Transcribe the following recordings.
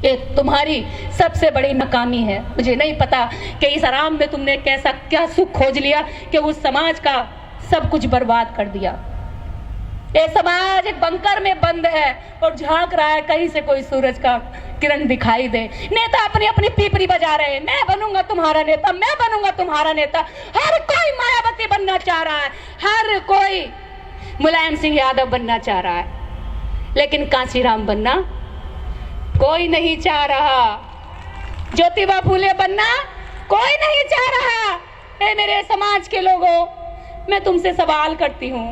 ये तुम्हारी सबसे बड़ी नाकामी है। मुझे नहीं पता कि इस आराम में तुमने कैसा क्या सुख खोज लिया कि उस समाज का सब कुछ बर्बाद कर दिया। ये समाज एक बंकर में बंद है और झांक रहा है कहीं से कोई सूरज का किरण दिखाई दे। नेता अपनी अपनी पीपरी बजा रहे हैं, मैं बनूंगा तुम्हारा नेता, मैं बनूंगा तुम्हारा नेता। हर कोई मायावती बनना चाह रहा है, हर कोई मुलायम सिंह यादव बनना चाह रहा है, लेकिन कांशीराम बनना कोई नहीं चाह रहा। ज्योतिबा फूले बनना कोई नहीं चाह रहा। मेरे समाज के लोगों, मैं तुमसे सवाल करती हूँ,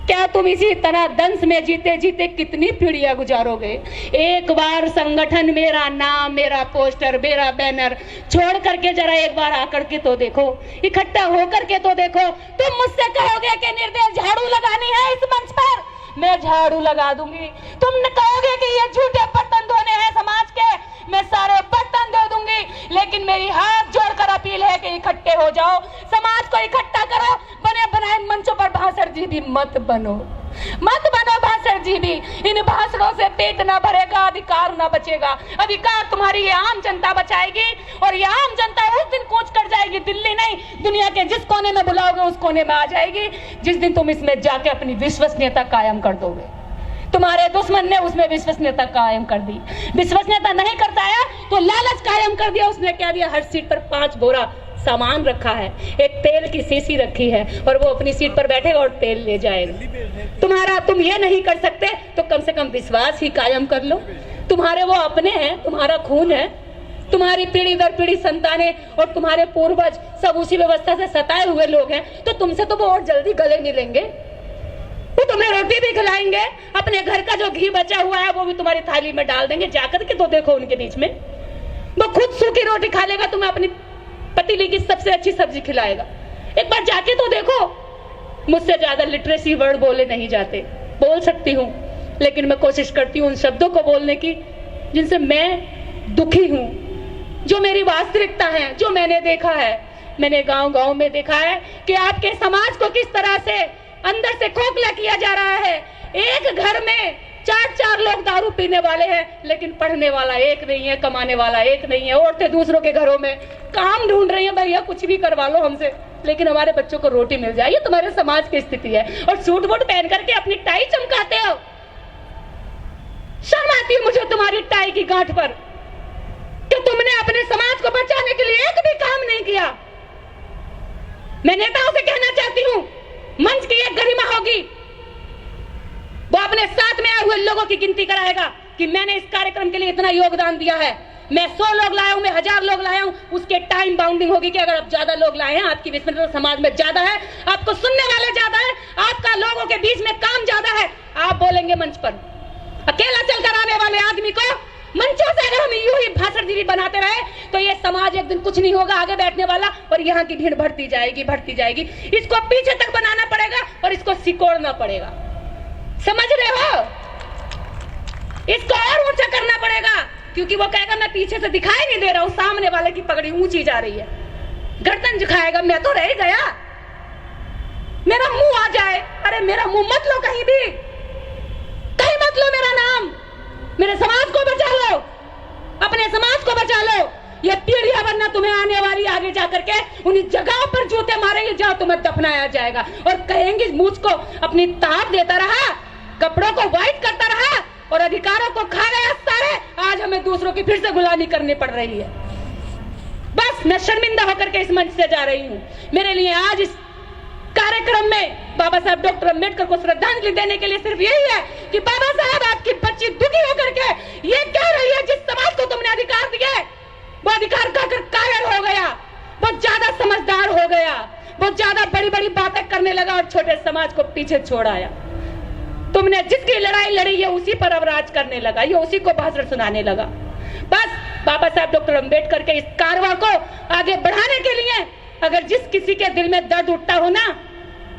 क्या तुम इसी तरह दंश में जीते जीते कितनी पीढ़ियां गुजारोगे? एक बार संगठन, मेरा नाम, मेरा पोस्टर, मेरा बैनर छोड़ करके जरा एक बार आकर के तो देखो, इकट्ठा होकर के तो देखो। तुम मुझसे कहोगे कि निर्दय झाड़ू लगानी है इस मंच पर, मैं झाड़ू लगा दूंगी। तुम कहोगे कि ये झूठे बर्तन धोने हैं समाज के, मैं सारे बर्तन धो दूंगी। लेकिन मेरी हाथ जोड़कर अपील है कि इकट्ठे हो जाओ, समाज को इकट्ठा करो। बने बनाए मंचों पर भाषण जी भी मत बनो, मत बनो भाषण जी भी। इन भाषणों से पेट ना भरेगा, अधिकार ना बचेगा। अधिकार तुम्हारी ये आम जनता बचाएगी, और ये आम जनता उस दिन कूच कर जाएगी। दिल्ली नहीं, दुनिया के जिस कोने में बुलाओगे उस कोने में आ जाएगी, जिस दिन तुम इसमें जाके अपनी विश्वसनीयता कायम कर दोगे। तुम्हारे दुश्मन ने उसमें विश्वसनीयता कायम कर दी। विश्वसनीयता नहीं करता है तो लालच कायम कर दिया। उसने क्या दिया? हर सीट पर 5 बोरा सामान रखा है, एक तेल की शीशी रखी है, और वो अपनी सीट पर बैठेगा और तेल ले जाएगा। तुम ये नहीं कर सकते तो कम से कम विश्वास ही कायम कर लो। तुम्हारे वो अपने हैं, तुम्हारा खून है, तुम्हारी पीढ़ी दर पीढ़ी संतानें और तुम्हारे पूर्वज सब उसी व्यवस्था से सताए हुए लोग हैं, तो तुमसे तो वो और जल्दी गले नहीं लेंगे। वो तुम्हें रोटी भी खिलाएंगे, अपने घर का जो घी बचा हुआ है वो भी तुम्हारी थाली में डाल देंगे। जाकर के तो देखो उनके बीच में, वो खुद सूखी रोटी खा लेगा, तुम्हें अपनी पतीली की सबसे अच्छी सब्जी खिलाएगा। एक बार जाके तो देखो। मुझसे ज्यादा लिटरेसी वर्ड बोले नहीं जाते, बोल सकती हूँ, लेकिन मैं कोशिश करती हूँ उन शब्दों को बोलने की जिनसे मैं दुखी हूँ, जो मेरी वास्तविकता है, जो मैंने देखा है। मैंने गांव गांव में देखा है कि आपके समाज को किस तरह से अंदर से खोखला किया जा रहा है। एक घर में 4 लोग दारू पीने वाले हैं, लेकिन पढ़ने वाला एक नहीं है, कमाने वाला एक नहीं है। औरतें दूसरों के घरों में काम ढूंढ रही हैं, भैया कुछ भी करवा लो हमसे, लेकिन हमारे बच्चों को रोटी मिल जाए। ये तुम्हारे समाज की स्थिति है। और सूट बूट पहन करके अपनी टाई चमकाते हो। शर्म आती है मुझे तुम्हारी टाई की गांठ पर कि तुमने अपने समाज को बचाने के लिए एक भी काम नहीं किया। मैं नेताओं से कहना चाहती हूँ, मंच की एक गरिमा होगी, वो अपने साथ में आए हुए लोगों की गिनती कराएगा कि मैंने इस कार्यक्रम के लिए इतना योगदान दिया है। मैं 100 लोग लाया हूं, मैं 1000 लोग लाया हूं, उसके टाइम बाउंडिंग होगी कि अगर आप ज्यादा लोग लाए हैं, आपकी विस्मृति समाज में ज्यादा है, आपको सुनने वाले ज्यादा है, आपका लोगों के बीच में काम ज्यादा है, आप बोलेंगे मंच पर। अकेला चलकर आने वाले आदमी को मंचों से अगर हम यूं ही भाषणगिरी बनाते रहे तो ये समाज एक दिन कुछ नहीं होगा आगे बैठने वाला, और यहाँ की भीड़ बढ़ती जाएगी, बढ़ती जाएगी। इसको पीछे तक बनाना पड़ेगा और इसको सिकोड़ना पड़ेगा। समझ रहे हो? इसको और ऊंचा करना पड़ेगा, क्योंकि वो कहेगा मैं पीछे से दिखाई नहीं दे रहा हूं, सामने वाले की पगड़ी ऊंची जा रही है। गर्दन झुकाएगा, मैं तो रह गया, मेरा मुंह आ जाए। अरे मेरा मुंह मत लो, कहीं भी कहीं मत लो मेरा नाम। मेरे समाज को बचा लो, अपने समाज को बचा लो। ये पीढ़ियां वरना तुम्हें आने वाली आगे जाकर के उन्हीं जगहों पर जूते मारेंगे जहां तुम्हें दफनाया जाएगा, और कहेंगे मुझको अपनी ताप देता रहा, कपड़ों को व्हाइट करता रहा और अधिकारों को खा गया सारे। आज हमें दूसरों की फिर से गुलामी करनी पड़ रही है। बस मैं शर्मिंदा होकर के इस मंच से जा रही हूँ। मेरे लिए आज इस कार्यक्रम में बाबा साहब डॉक्टर अम्बेडकर को श्रद्धांजलि देने के लिए सिर्फ यही है कि बाबा साहब आपकी बच्ची दुखी होकर के ये कह रही है जिस समाज को तुमने अधिकार दिया वो अधिकार खाकर कायर हो गया, बहुत ज्यादा समझदार हो गया, बहुत ज्यादा बड़ी बड़ी बातें करने लगा और छोटे समाज को पीछे छोड़ आया। तुमने जिसकी लड़ाई लड़ी है उसी पर अब राज करने लगा, ये उसी को भाषण सुनाने लगा। बस बाबा साहब डॉक्टर अम्बेडकर के इस कारवां को आगे बढ़ाने के लिए अगर जिस किसी के दिल में दर्द उठता हो ना,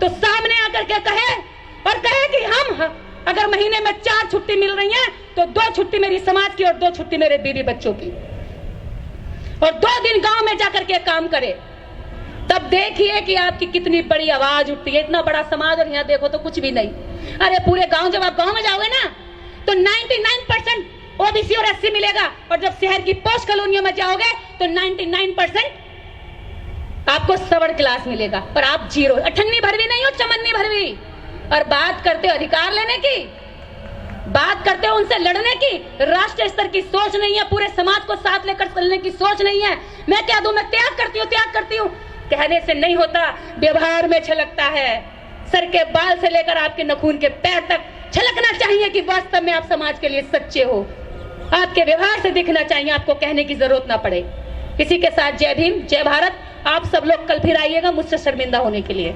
तो सामने आकर के कहे, और कहे कि हम अगर महीने में 4 छुट्टी मिल रही है तो 2 छुट्टी मेरी समाज की और 2 छुट्टी मेरे बीवी बच्चों की, और 2 दिन गांव में जाकर के काम करे। तब देखिए कि आपकी कितनी बड़ी आवाज उठती है। इतना बड़ा समाज और यहाँ देखो तो कुछ भी नहीं। अरे पूरे गांव, जब आप गांव में जाओगे ना तो 99% ओबीसी और एससी मिलेगा, और जब शहर की पोस्ट कॉलोनियों में जाओगे तो 99% आपको सवर्ण क्लास मिलेगा, और आप जीरो, अठन्नी भरवी नहीं हो, चमन्नी भरवी। और बात करते हो अधिकार लेने की, बात करते हो उनसे लड़ने की, राष्ट्रीय स्तर की सोच नहीं है, पूरे समाज को साथ लेकर चलने की सोच नहीं है। मैं क्या दूं, मैं त्याग करती हूं, कहने से नहीं होता, व्यवहार में छलकता है। सर के बाल से लेकर आपके नखून के पैर तक छलकना चाहिए कि वास्तव में आप समाज के लिए सच्चे हो। आपके व्यवहार से दिखना चाहिए, आपको कहने की जरूरत ना पड़े। इसी के साथ जय भीम, जय भारत। आप सब लोग कल फिर आइएगा मुझसे शर्मिंदा होने के लिए।